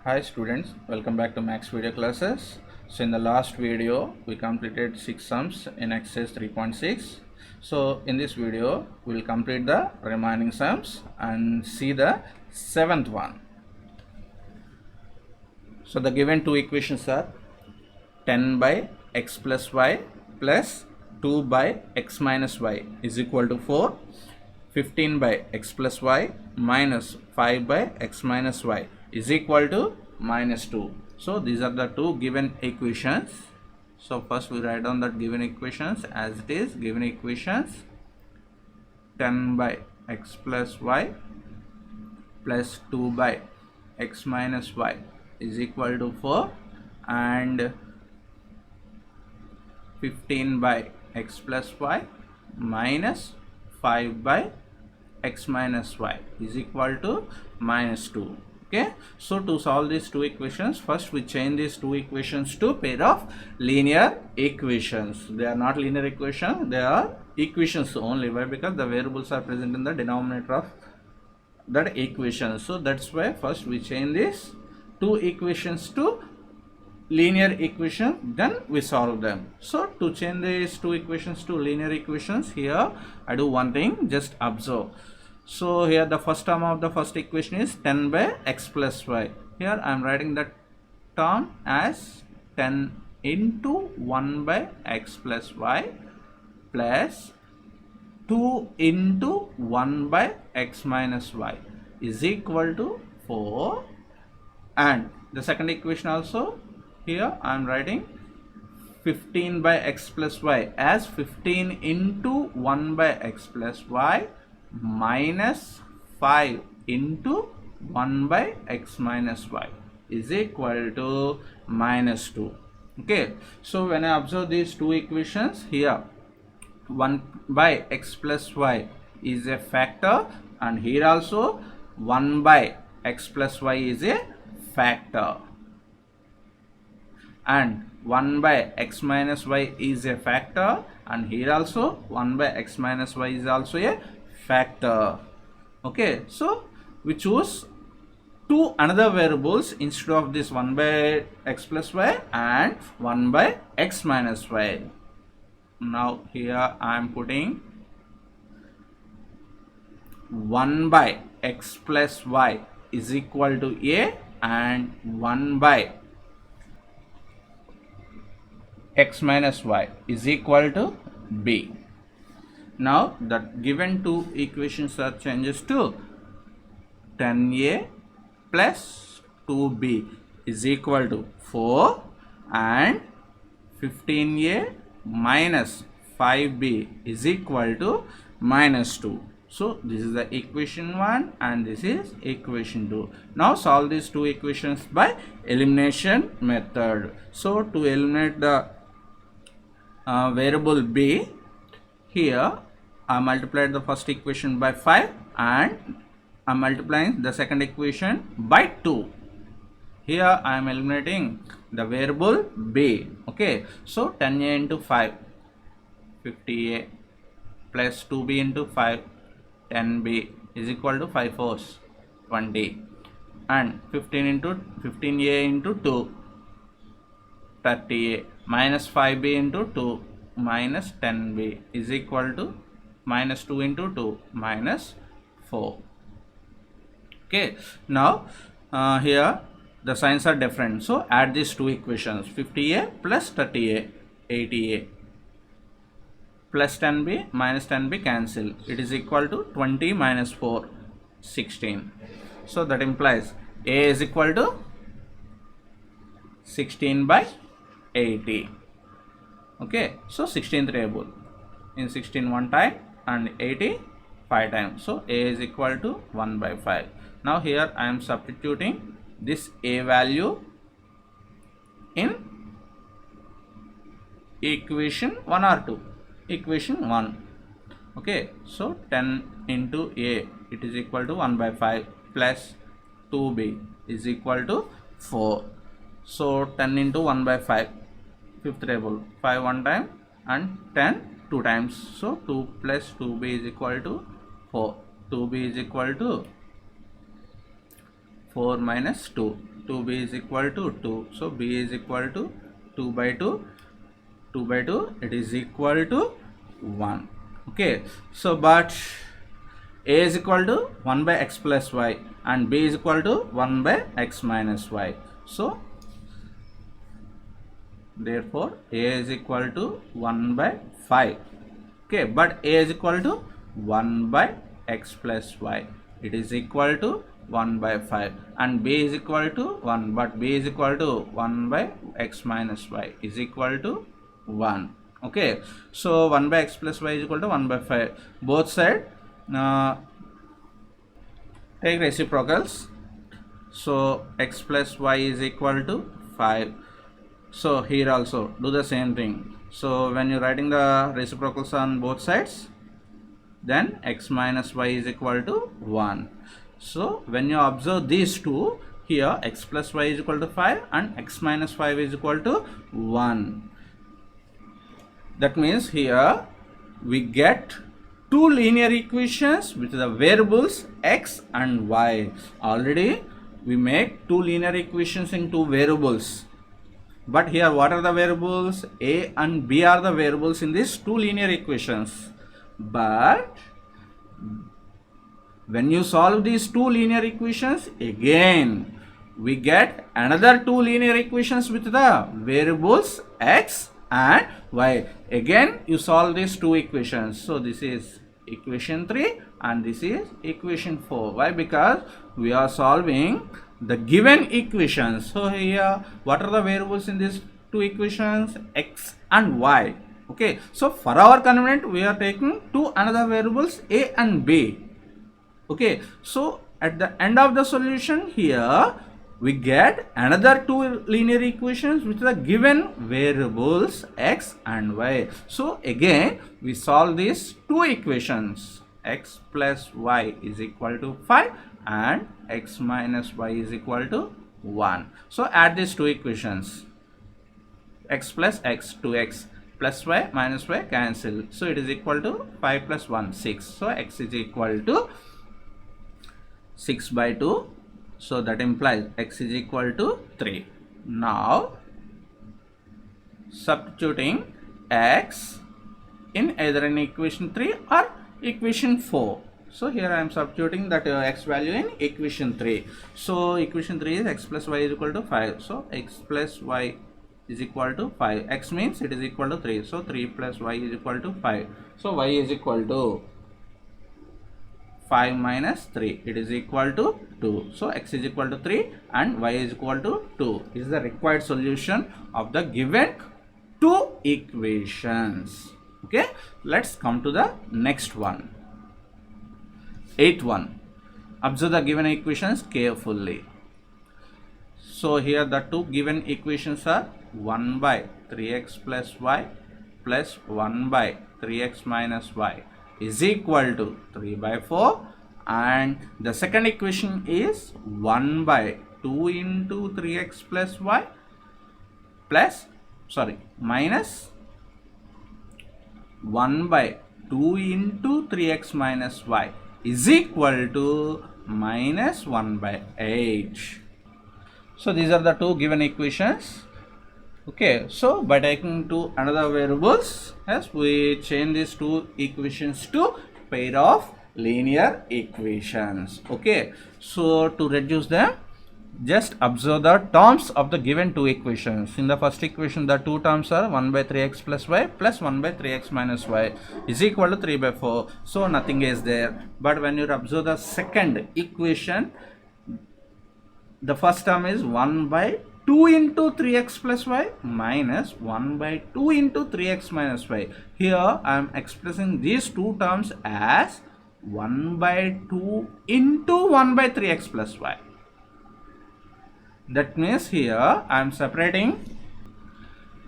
Hi students, welcome back to Max video classes. So in the last video we completed 6 sums in exercise 3.6. So in this video we will complete the remaining sums and see the 7th one. So the given two equations are 10 by x plus y plus 2 by x minus y is equal to 4. 15 by x plus y minus 5 by x minus y is equal to minus 2. So these are the two given equations. So first we write down that given equations as it is. Given equations 10 by x plus y plus 2 by x minus y is equal to 4 and 15 by x plus y minus 5 by x minus y is equal to minus 2. Okay, so to solve these two equations, first we change these two equations to pair of linear equations. They are not linear equations, they are equations only. Why? Because the variables are present in the denominator of that equation. So that's why first we change these two equations to linear equation, then we solve them. So to change these two equations to linear equations, here I do one thing, just observe. So here the first term of the first equation is 10 by x plus y. Here I am writing that term as 10 into 1 by x plus y plus 2 into 1 by x minus y is equal to 4. And the second equation also, here I am writing 15 by x plus y as 15 into 1 by x plus y minus 5 into 1 by x minus y is equal to minus 2. Okay, so when I observe these two equations, here 1 by x plus y is a factor and here also 1 by x plus y is a factor, and 1 by x minus y is a factor, and here also 1 by x minus y is also a factor. Okay, so we choose two another variables instead of this 1 by x plus y and 1 by x minus y. Now here I am putting 1 by x plus y is equal to a and 1 by x minus y is equal to b. Now the given two equations are changes to 10a plus 2b is equal to 4 and 15a minus 5b is equal to minus 2. So this is the equation 1 and this is equation 2. Now solve these two equations by elimination method. So to eliminate the variable b, here I multiplied the first equation by 5 and I am multiplying the second equation by 2. Here I am eliminating the variable b. Okay, so 10a into 5, 50a plus 2b into 5, 10b is equal to 5 fours 20, and 15a into 2, 30a minus 5b into 2 minus 10b is equal to minus 2 into 2 minus 4. Okay, now here the signs are different, so add these two equations, 50a plus 30a, 80a plus 10b minus 10b cancel, it is equal to 20 minus 4, 16. So that implies a is equal to 16 by 80. Okay, so 16th variable, in 16 one time and 80 5 times, so a is equal to 1 by 5. Now here I am substituting this a value in equation 1 or 2, equation 1. Okay, so 10 into a, it is equal to 1 by 5 plus 2b is equal to 4. So 10 into 1 by 5, fifth table, 5 one time and 10 2 times, so 2 plus 2b is equal to 4. 2b is equal to 4 minus 2, 2b is equal to 2. So b is equal to 2 by 2, 2 by 2, it is equal to 1. Okay, so but a is equal to 1 by x plus y and b is equal to 1 by x minus y. So therefore a is equal to 1 by 5. Okay, but a is equal to 1 by x plus y, it is equal to 1 by 5, and b is equal to 1, but b is equal to 1 by x minus y is equal to 1. Okay, so 1 by x plus y is equal to 1 by 5. Both sides take reciprocals. So x plus y is equal to 5. So here also do the same thing. So when you're writing the reciprocals on both sides, then x minus y is equal to 1. So when you observe these two, here x plus y is equal to 5 and x minus 5 is equal to 1. That means here we get two linear equations with the variables x and y. Already we make two linear equations in two variables. But here what are the variables? A and B are the variables in these two linear equations. But when you solve these two linear equations, again we get another two linear equations with the variables x and y. Again you solve these two equations. So this is equation 3 and this is equation 4. Why? Because we are solving the given equations. So here what are the variables in these two equations? X and y. Okay, so for our convenience we are taking two another variables a and b. Okay, so at the end of the solution here we get another two linear equations with the given variables x and y. So again we solve these two equations. X plus y is equal to 5 and x minus y is equal to 1. So add these two equations. X plus x, 2x plus y minus y cancel. So it is equal to 5 plus 1, 6. So x is equal to 6 by 2. So that implies x is equal to 3. Now substituting x in either in equation 3 or equation 4. So here I am substituting that x value in equation 3. So equation 3 is x plus y is equal to 5. So x plus y is equal to 5. X means it is equal to 3. So 3 plus y is equal to 5. So y is equal to 5 minus 3. It is equal to 2. So x is equal to 3 and y is equal to 2. This is the required solution of the given two equations. Okay, let's come to the next one. 8th one. Observe the given equations carefully. So here the two given equations are 1 by 3x plus y plus 1 by 3x minus y is equal to 3 by 4, and the second equation is 1 by 2 into 3x plus y minus 1 by 2 into 3x minus y is equal to minus 1 by 8. So these are the two given equations. Okay, so by taking two another variables, yes, we change these two equations to pair of linear equations. Okay, so to reduce them, just observe the terms of the given two equations. In the first equation, the two terms are 1 by 3x plus y plus 1 by 3x minus y is equal to 3 by 4. So nothing is there. But when you observe the second equation, the first term is 1 by 2 into 3x plus y minus 1 by 2 into 3x minus y. Here I am expressing these two terms as 1 by 2 into 1 by 3x plus y. That means here I am separating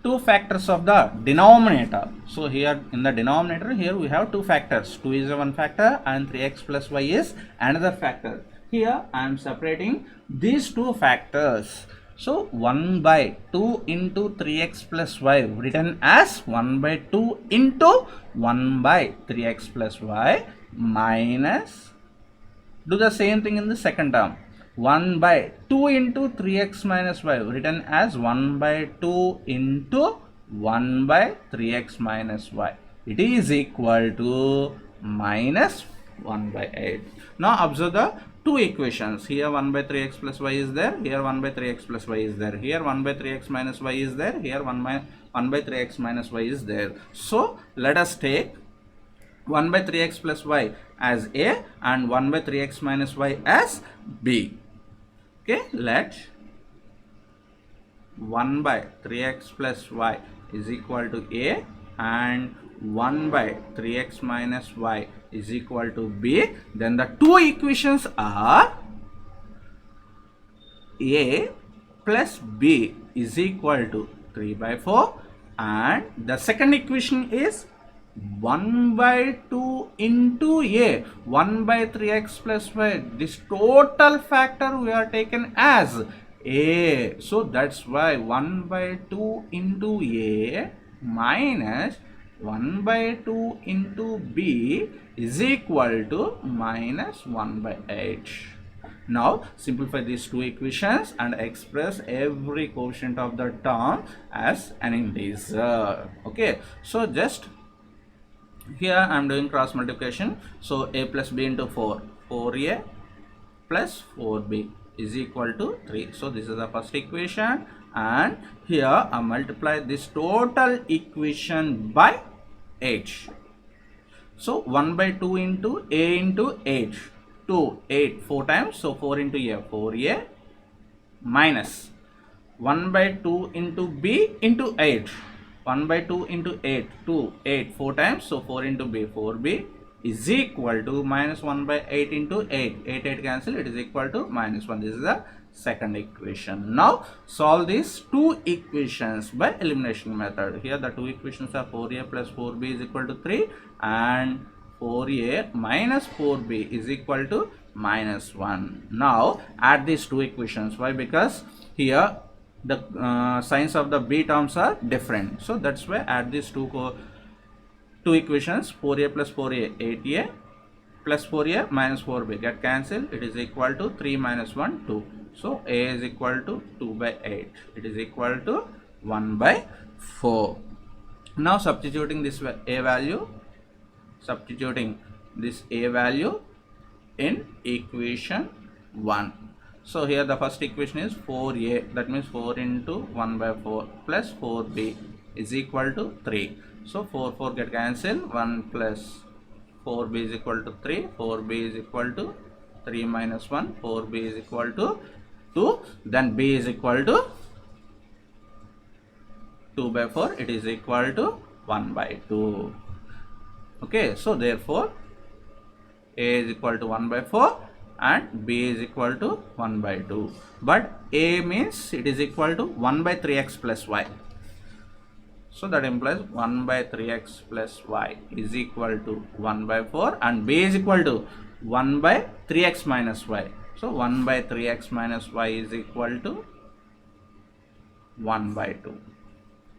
two factors of the denominator. So here in the denominator, here we have two factors. 2 is one factor and 3x plus y is another factor. Here I am separating these two factors. So 1 by 2 into 3x plus y written as 1 by 2 into 1 by 3x plus y minus, do the same thing in the second term. 1 by 2 into 3x minus y, written as 1 by 2 into 1 by 3x minus y. It is equal to minus 1 by 8. Now observe the two equations. Here 1 by 3x plus y is there. Here 1 by 3x plus y is there. Here 1 by 3x minus y is there. Here 1 by 3x minus y is there. So let us take 1 by 3x plus y as A and 1 by 3x minus y as B. Okay, let 1 by 3x plus y is equal to A and 1 by 3x minus y is equal to B. Then the two equations are A plus B is equal to 3 by 4, and the second equation is 1 by 2 into A, 1 by 3x plus y. This total factor we are taken as A. So that's why 1 by 2 into A minus 1 by 2 into B is equal to minus 1 by 8. Now simplify these two equations and express every quotient of the term as an integer. Okay, so just here I am doing cross multiplication. So A plus B into 4, 4A plus 4B is equal to 3. So this is the first equation, and here I multiply this total equation by 8. So 1 by 2 into A into 8, 2, 8, 4 times. So 4 into A, 4A minus 1 by 2 into B into 8. 1 by 2 into 8, 2, 8, 4 times. So 4 into B, 4B is equal to minus 1 by 8 into 8. 8, 8 cancel. It is equal to minus 1. This is the second equation. Now solve these two equations by elimination method. Here the two equations are 4A plus 4B is equal to 3 and 4A minus 4B is equal to minus 1. Now add these two equations. Why? Because here the signs of the B terms are different. So that's why add these two equations. 4A plus 4A, 8A plus 4A minus 4B get cancelled. It is equal to 3 minus 1, 2. So A is equal to 2 by 8. It is equal to 1 by 4. Now substituting this A value, in equation 1. So here the first equation is 4A, that means 4 into 1 by 4 plus 4B is equal to 3. So 4 get cancelled. 1 plus 4B is equal to 3. 4B is equal to 3 minus 1. 4B is equal to 2. Then B is equal to 2 by 4. It is equal to 1 by 2. Okay, so therefore A is equal to 1 by 4 and B is equal to 1 by 2. But A means it is equal to 1 by 3x plus y. So that implies 1 by 3x plus y is equal to 1 by 4, and B is equal to 1 by 3x minus y. So 1 by 3x minus y is equal to 1 by 2.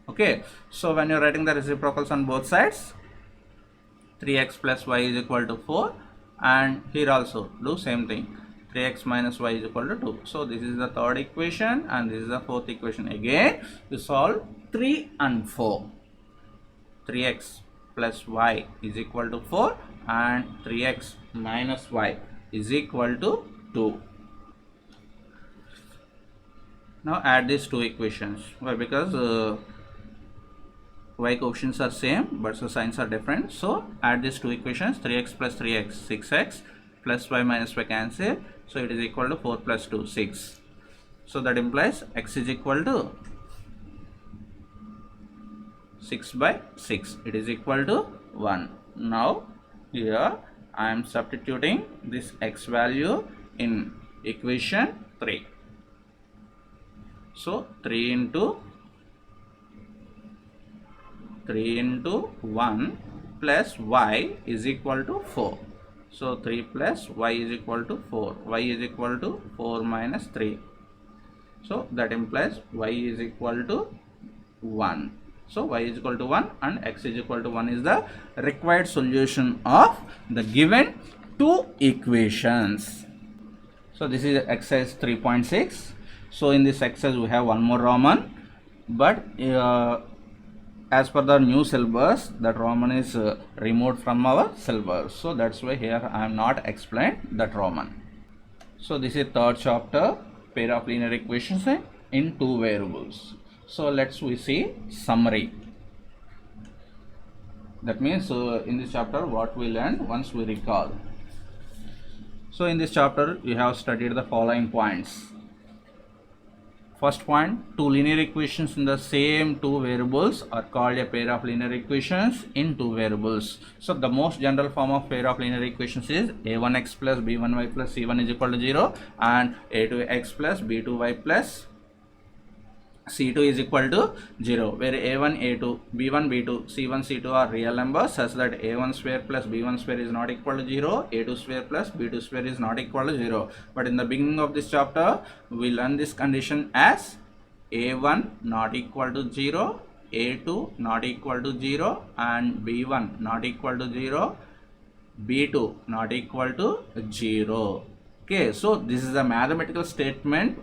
Okay, so when you are writing the reciprocals on both sides, 3x plus y is equal to 4, and here also do same thing, 3x minus y is equal to 2. So this is the third equation and this is the fourth equation. Again you solve 3 and 4. 3x plus y is equal to 4 and 3x minus y is equal to 2. Now add these two equations. Why? Because y coefficients are same but the signs are different. So add these two equations. 3x plus 3x, 6x, plus y minus y cancel. So it is equal to 4 plus 2, 6. So that implies x is equal to 6 by 6. It is equal to 1. Now here I am substituting this x value in equation 3. So 3 into 1 plus y is equal to 4. So 3 plus y is equal to 4. Y is equal to 4 minus 3. So that implies y is equal to 1. So y is equal to 1 and x is equal to 1 is the required solution of the given two equations. So this is exercise 3.6. So in this exercise we have one more Roman, but as per the new syllabus, that Roman is removed from our syllabus. So that's why here I am not explained that Roman. So this is third chapter, pair of linear equations in two variables. So we see summary. That means in this chapter what we learned once we recall. So in this chapter we have studied the following points. First point, two linear equations in the same two variables are called a pair of linear equations in two variables. So the most general form of pair of linear equations is a1x plus b1y plus c1 is equal to 0 and a2x plus b2y plus c2 is equal to 0, where a1, a2, b1, b2, c1, c2 are real numbers such that a1 square plus b1 square is not equal to 0, a2 square plus b2 square is not equal to 0. But in the beginning of this chapter, we learn this condition as a1 not equal to 0, a2 not equal to 0 and b1 not equal to 0, b2 not equal to 0. Okay, so this is a mathematical statement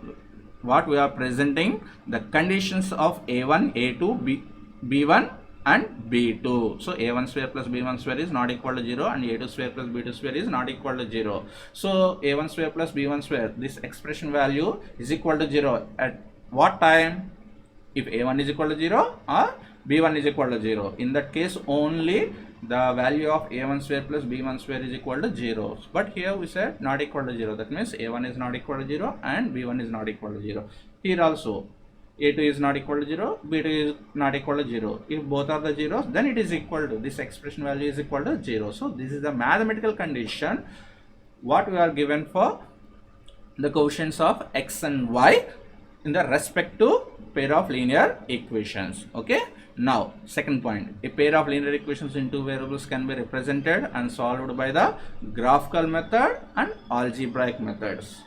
what we are presenting the conditions of a1, a2, b1 and b2. So a1 square plus b1 square is not equal to 0 and a2 square plus b2 square is not equal to 0. So a1 square plus b1 square, this expression value is equal to 0 at what time? If a1 is equal to 0 or b1 is equal to 0. In that case only the value of a1 square plus b1 square is equal to 0. But here we said not equal to 0. That means a1 is not equal to 0 and b1 is not equal to 0. Here also a2 is not equal to 0, b2 is not equal to 0. If both are the zeros, then it is equal to, this expression value is equal to 0. So this is the mathematical condition what we are given for the coefficients of x and y in the respective pair of linear equations. Okay. Now second point, a pair of linear equations in two variables can be represented and solved by the graphical method and algebraic methods.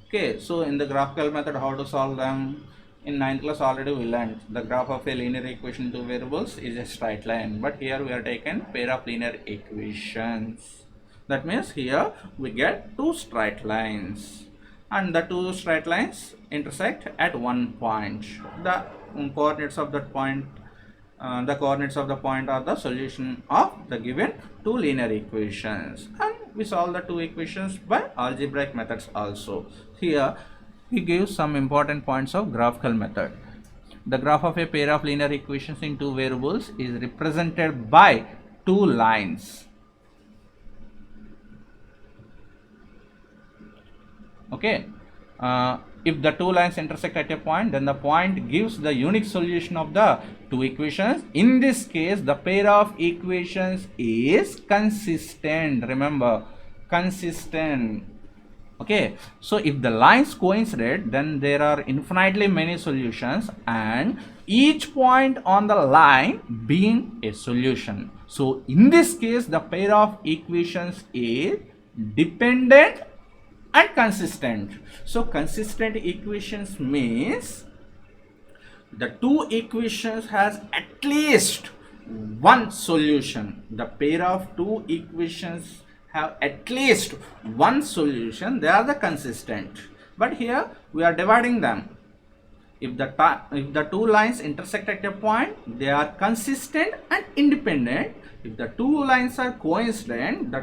Okay, so in the graphical method, how to solve them? In 9th class already we learned the graph of a linear equation in two variables is a straight line, but here we are taken pair of linear equations. That means here we get two straight lines and the two straight lines intersect at one point. The coordinates of that point are the solution of the given two linear equations, and we solve the two equations by algebraic methods also. Here we give some important points of graphical method. The graph of a pair of linear equations in two variables is represented by two lines. Okay. If the two lines intersect at a point, then the point gives the unique solution of the two equations. In this case, the pair of equations is consistent. Remember, consistent. Okay, so if the lines coincide, then there are infinitely many solutions and each point on the line being a solution. So in this case, the pair of equations is dependent and consistent. So consistent equations means the two equations has at least one solution. The pair of two equations have at least one solution, they are the consistent. But here we are dividing them. If the two lines intersect at a point, they are consistent and independent. If the two lines are coincident,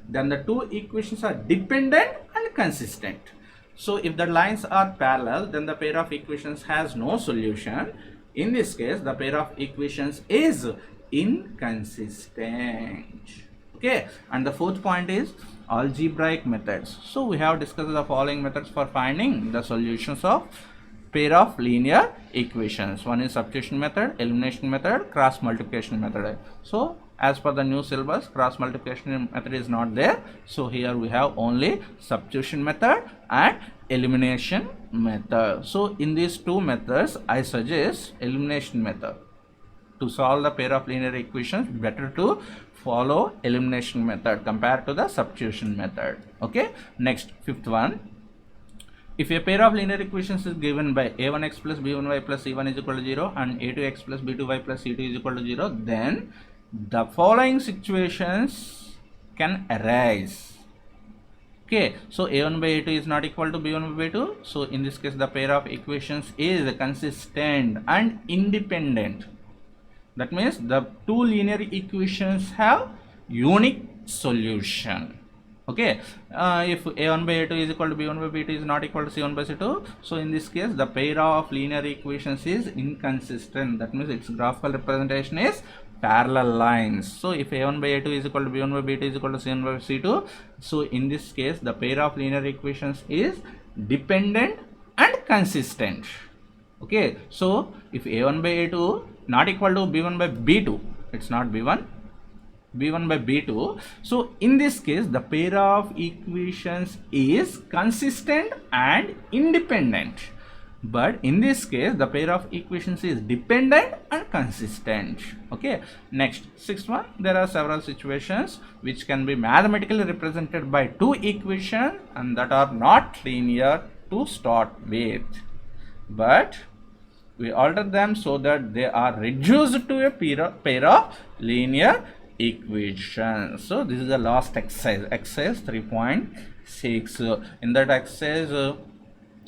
then the two equations are dependent and consistent. So if the lines are parallel, then the pair of equations has no solution. In this case, the pair of equations is inconsistent. Okay, and the fourth point is algebraic methods. So we have discussed the following methods for finding the solutions of pair of linear equations. One is substitution method, elimination method, cross multiplication method. So as per the new syllabus, cross multiplication method is not there. So here we have only substitution method and elimination method. So in these two methods, I suggest elimination method. To solve the pair of linear equations, better to follow elimination method compared to the substitution method. Okay, next, fifth one. If a pair of linear equations is given by a1x plus b1y plus c1 is equal to 0 and a2x plus b2y plus c2 is equal to 0, then the following situations can arise. Okay, so a1 by a2 is not equal to b1 by b2. So in this case, the pair of equations is consistent and independent. That means the two linear equations have unique solution. Okay, if a1 by a2 is equal to b1 by b2 is not equal to c1 by c2, so in this case the pair of linear equations is inconsistent. That means its graphical representation is parallel lines. So if a1 by a2 is equal to b1 by b2 is equal to c1 by c2, so in this case the pair of linear equations is dependent and consistent. Okay, so if a1 by a2 not equal to b1 by b2, it's not b1 by b2, so in this case the pair of equations is consistent and independent. But in this case the pair of equations is dependent and consistent. Okay, next, sixth one, there are several situations which can be mathematically represented by two equations and that are not linear to start with, but we alter them so that they are reduced to a pair of linear equations. So this is the last exercise 3.6. In that exercise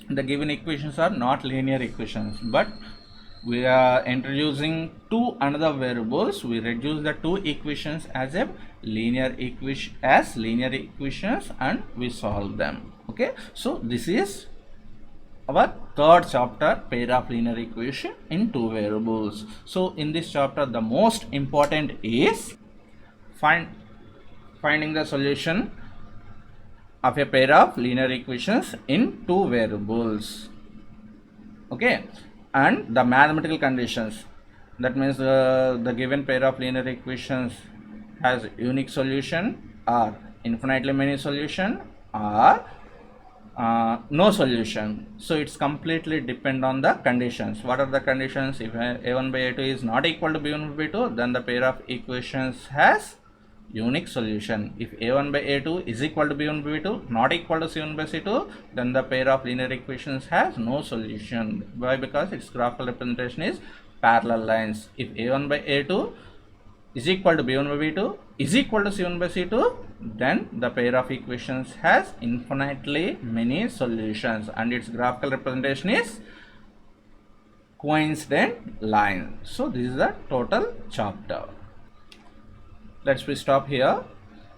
the given equations are not linear equations, but we are introducing two another variables. We reduce the two equations as a linear equations and we solve them. Okay, so this is our third chapter, pair of linear equation in two variables. So in this chapter the most important is finding the solution of a pair of linear equations in two variables. Okay, and the mathematical conditions. That means the given pair of linear equations has unique solution or infinitely many solution or no solution. So it's completely depend on the conditions. What are the conditions? If a1 by a2 is not equal to b1 by b2, then the pair of equations has unique solution. If a1 by a2 is equal to b1 by b2, not equal to c1 by c2, then the pair of linear equations has no solution. Why? Because its graphical representation is parallel lines. If a1 by a2 is equal to b1 by b2 is equal to c1 by c2, then the pair of equations has infinitely many solutions and its graphical representation is coincident line. So this is the total chapter. Let's stop here,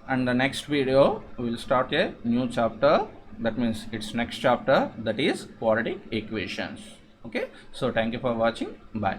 and the next video we will start a new chapter. That means its next chapter, that is quadratic equations. Okay, so thank you for watching. Bye.